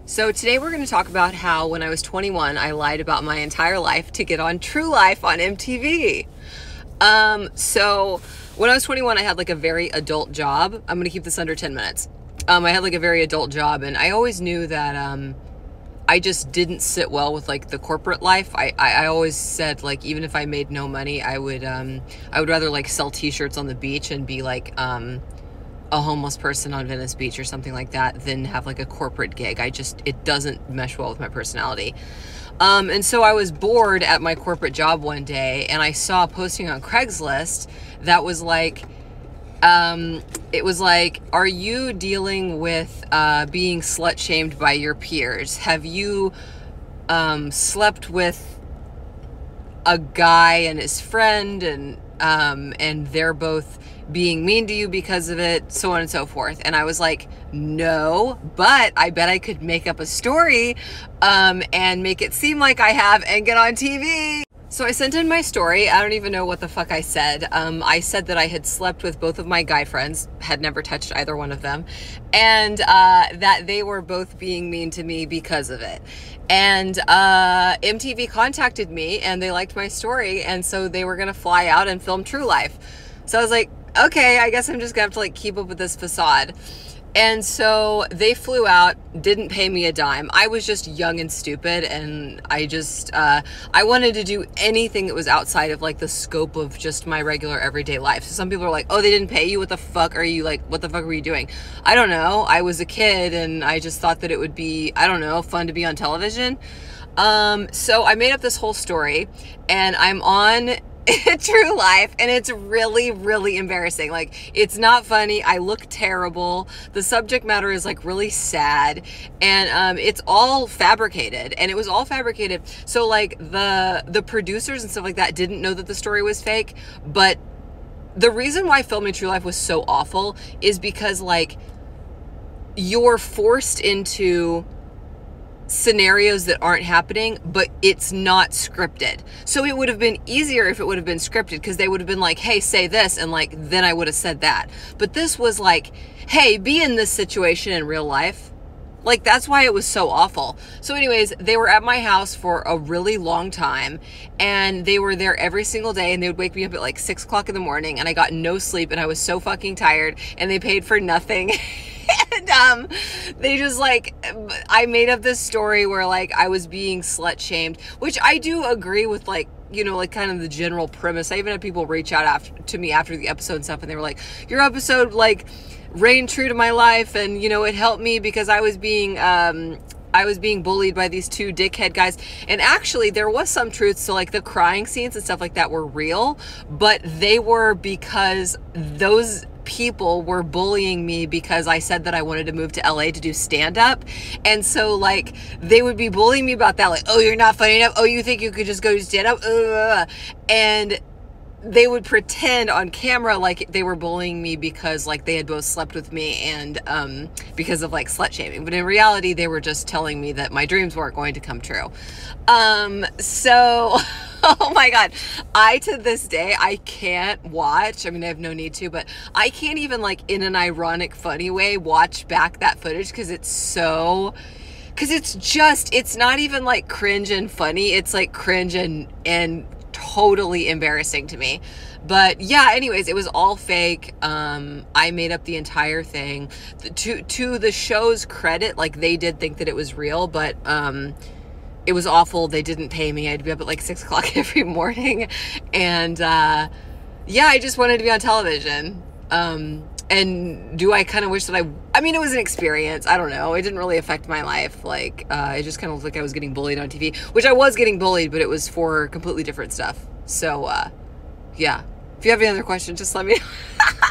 So today we're going to talk about how when I was 21, I lied about my entire life to get on True Life on MTV. So when I was 21, I had like a very adult job. I'm going to keep this under 10 minutes. I had like a very adult job, and I always knew that I just didn't sit well with like the corporate life. I always said, like, even if I made no money, I would rather like sell t-shirts on the beach and be like a homeless person on Venice Beach or something like that than have like a corporate gig. It doesn't mesh well with my personality. And so I was bored at my corporate job one day, and I saw a posting on Craigslist that was like, it was like, are you dealing with being slut shamed by your peers? Have you slept with a guy and his friend, and they're both being mean to you because of it, so on and so forth? And I was like, no, but I bet I could make up a story and make it seem like I have and get on TV. So I sent in my story. I don't even know what the fuck I said. I said that I had slept with both of my guy friends, had never touched either one of them, and that they were both being mean to me because of it. And MTV contacted me, and they liked my story, and so they were gonna fly out and film True Life. So I was like, okay, I guess I'm just gonna have to like keep up with this facade. And so they flew out, didn't pay me a dime. I was just young and stupid, and I wanted to do anything that was outside of like the scope of just my regular everyday life. So some people are like, oh, they didn't pay you? What the fuck are you like, what the fuck were you doing? I don't know. I was a kid, and I just thought that it would be, I don't know, fun to be on television. So I made up this whole story, and I'm on True Life, and it's really, really embarrassing. Like, it's not funny. I look terrible. The subject matter is like really sad, and it's all fabricated, and it was all fabricated. So like the producers and stuff like that didn't know that the story was fake. But the reason why filming True Life was so awful is because like you're forced into scenarios that aren't happening, but it's not scripted. So it would have been easier if it would have been scripted, because they would have been like, hey, say this, and like then I would have said that. But this was like, hey, be in this situation in real life. Like, that's why it was so awful. So anyways, they were at my house for a really long time, and they were there every single day, and they would wake me up at like 6 o'clock in the morning, and I got no sleep, and I was so fucking tired, and they paid for nothing. And they just like, I made up this story where like I was being slut shamed, which I do agree with, like, you know, like kind of the general premise. I even had people reach out to me after the episode and stuff, and they were like, your episode like reigned true to my life, and you know, it helped me because I was being bullied by these two dickhead guys. And actually there was some truth. So like the crying scenes and stuff like that were real, but they were because those people were bullying me because I said that I wanted to move to LA to do stand-up. And so like they would be bullying me about that, like, oh, you're not funny enough, oh, you think you could just go do stand-up, and they would pretend on camera like they were bullying me because like they had both slept with me and because of like slut shaming. But in reality, they were just telling me that my dreams weren't going to come true. So oh my God, to this day, I can't watch. I mean, I have no need to, but I can't even like in an ironic, funny way watch back that footage, because it's not even like cringe and funny. It's like cringe and totally embarrassing to me. But yeah, anyways, it was all fake. I made up the entire thing. To the show's credit, like they did think that it was real, but it was awful. They didn't pay me. I had to be up at like 6 o'clock every morning. And yeah, I just wanted to be on television. And do I kind of wish that I mean, it was an experience. I don't know. It didn't really affect my life. Like, it just kind of looked like I was getting bullied on TV, which I was getting bullied, but it was for completely different stuff. So, yeah. If you have any other questions, just let me know.